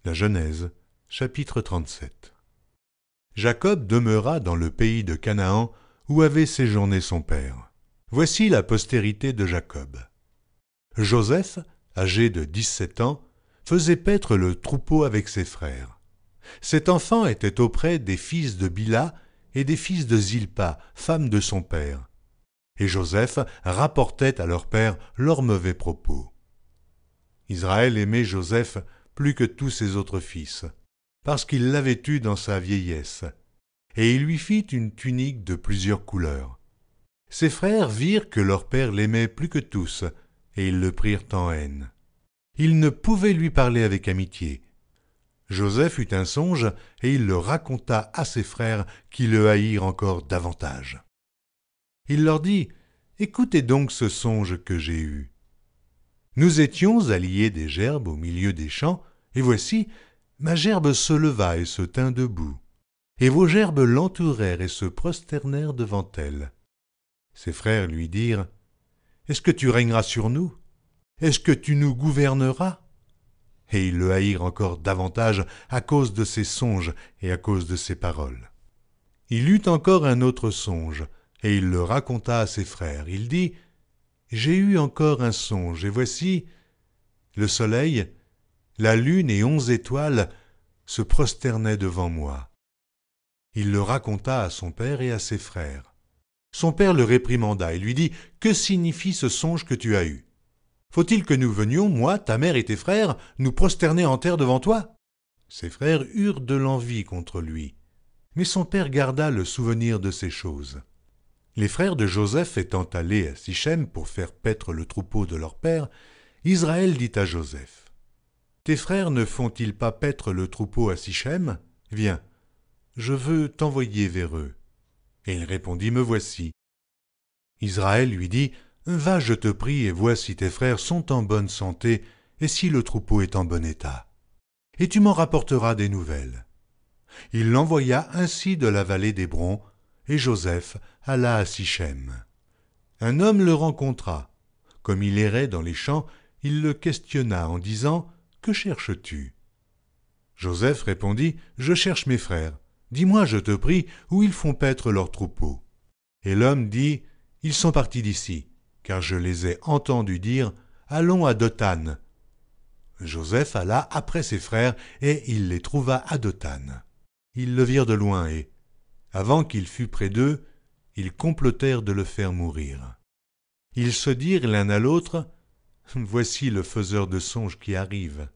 La Genèse, chapitre 37. Jacob demeura dans le pays de Canaan où avait séjourné son père. Voici la postérité de Jacob. Joseph, âgé de 17 ans, faisait paître le troupeau avec ses frères. Cet enfant était auprès des fils de Bila et des fils de Zilpa, femme de son père. Et Joseph rapportait à leur père leurs mauvais propos. Israël aimait Joseph plus que tous ses autres fils, parce qu'il l'avait eu dans sa vieillesse, et il lui fit une tunique de plusieurs couleurs. Ses frères virent que leur père l'aimait plus que tous, et ils le prirent en haine. Ils ne pouvaient lui parler avec amitié. Joseph eut un songe, et il le raconta à ses frères qui le haïrent encore davantage. Il leur dit : « Écoutez donc ce songe que j'ai eu. Nous étions à lier des gerbes au milieu des champs, et voici, ma gerbe se leva et se tint debout. Et vos gerbes l'entourèrent et se prosternèrent devant elle. Ses frères lui dirent : « Est-ce que tu régneras sur nous ? Est-ce que tu nous gouverneras ?» Et ils le haïrent encore davantage à cause de ses songes et à cause de ses paroles. Il eut encore un autre songe, et il le raconta à ses frères. Il dit : « J'ai eu encore un songe, et voici, le soleil, la lune et 11 étoiles se prosternaient devant moi. » Il le raconta à son père et à ses frères. Son père le réprimanda et lui dit : « Que signifie ce songe que tu as eu ? Faut-il que nous venions, moi, ta mère et tes frères, nous prosterner en terre devant toi ?» Ses frères eurent de l'envie contre lui, mais son père garda le souvenir de ces choses. Les frères de Joseph étant allés à Sichem pour faire paître le troupeau de leur père, Israël dit à Joseph : « Tes frères ne font-ils pas paître le troupeau à Sichem ? Viens, je veux t'envoyer vers eux. » Et il répondit : « Me voici. » Israël lui dit : « Va, je te prie, et vois si tes frères sont en bonne santé, et si le troupeau est en bon état. Et tu m'en rapporteras des nouvelles. » Il l'envoya ainsi de la vallée d'Hébron, et Joseph alla à Sichem. Un homme le rencontra. Comme il errait dans les champs, il le questionna en disant : « Que cherches-tu ? » Joseph répondit : « Je cherche mes frères. Dis-moi, je te prie, où ils font paître leur troupeau. » Et l'homme dit : « Ils sont partis d'ici, car je les ai entendus dire : Allons à Dothan. » Joseph alla après ses frères, et il les trouva à Dothan. Ils le virent de loin, et, avant qu'il fût près d'eux, ils complotèrent de le faire mourir. Ils se dirent l'un à l'autre : « Voici le faiseur de songes qui arrive.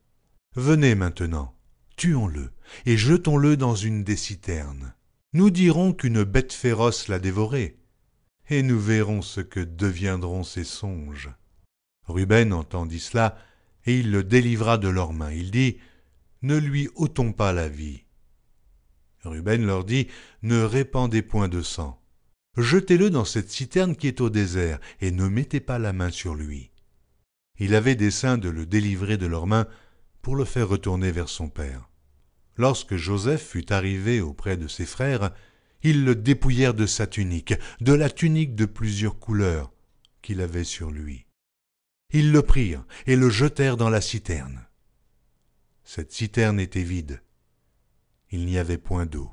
Venez maintenant, tuons-le, et jetons-le dans une des citernes. Nous dirons qu'une bête féroce l'a dévoré, et nous verrons ce que deviendront ses songes. » Ruben entendit cela, et il le délivra de leurs mains. Il dit : « Ne lui ôtons pas la vie. » Ruben leur dit : « Ne répandez point de sang. Jetez-le dans cette citerne qui est au désert, et ne mettez pas la main sur lui. » Il avait dessein de le délivrer de leurs mains pour le faire retourner vers son père. Lorsque Joseph fut arrivé auprès de ses frères, ils le dépouillèrent de sa tunique, de la tunique de plusieurs couleurs qu'il avait sur lui. Ils le prirent et le jetèrent dans la citerne. Cette citerne était vide. Il n'y avait point d'eau.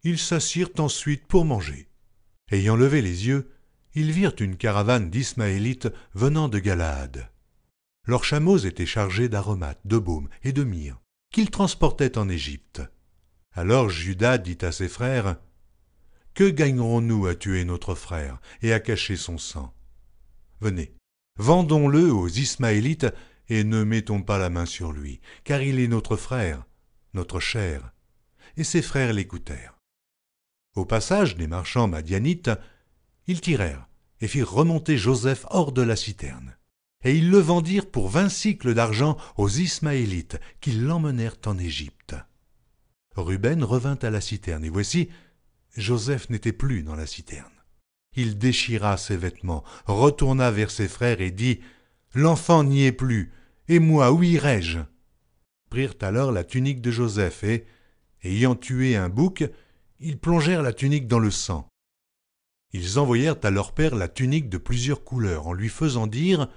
Ils s'assirent ensuite pour manger. Ayant levé les yeux, ils virent une caravane d'Ismaélites venant de Galaad. Leurs chameaux étaient chargés d'aromates, de baume et de myrrhe, qu'ils transportaient en Égypte. Alors Juda dit à ses frères : « Que gagnerons-nous à tuer notre frère et à cacher son sang ? Venez, vendons-le aux Ismaélites et ne mettons pas la main sur lui, car il est notre frère, notre chair. » Et ses frères l'écoutèrent. Au passage des marchands madianites, ils tirèrent et firent remonter Joseph hors de la citerne. Et ils le vendirent pour 20 sicles d'argent aux Ismaélites, qui l'emmenèrent en Égypte. Ruben revint à la citerne, et voici, Joseph n'était plus dans la citerne. Il déchira ses vêtements, retourna vers ses frères et dit : « L'enfant n'y est plus, et moi, où irai-je » Prirent alors la tunique de Joseph, et, ayant tué un bouc, ils plongèrent la tunique dans le sang. Ils envoyèrent à leur père la tunique de plusieurs couleurs, en lui faisant dire :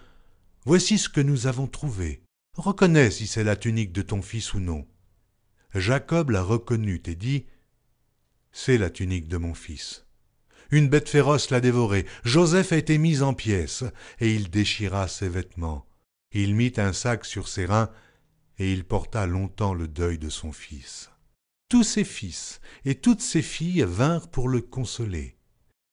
« Voici ce que nous avons trouvé. Reconnais si c'est la tunique de ton fils ou non. » Jacob la reconnut et dit, « C'est la tunique de mon fils. » Une bête féroce l'a dévoré. Joseph a été mis en pièces, et il déchira ses vêtements. Il mit un sac sur ses reins, et il porta longtemps le deuil de son fils. Tous ses fils et toutes ses filles vinrent pour le consoler.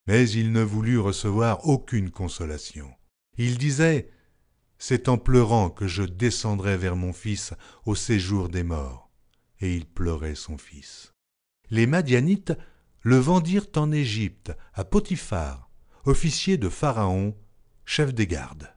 Mais il ne voulut recevoir aucune consolation. Il disait, « C'est en pleurant que je descendrai vers mon fils au séjour des morts. » Et il pleurait son fils. Les Madianites le vendirent en Égypte à Potiphar, officier de Pharaon, chef des gardes.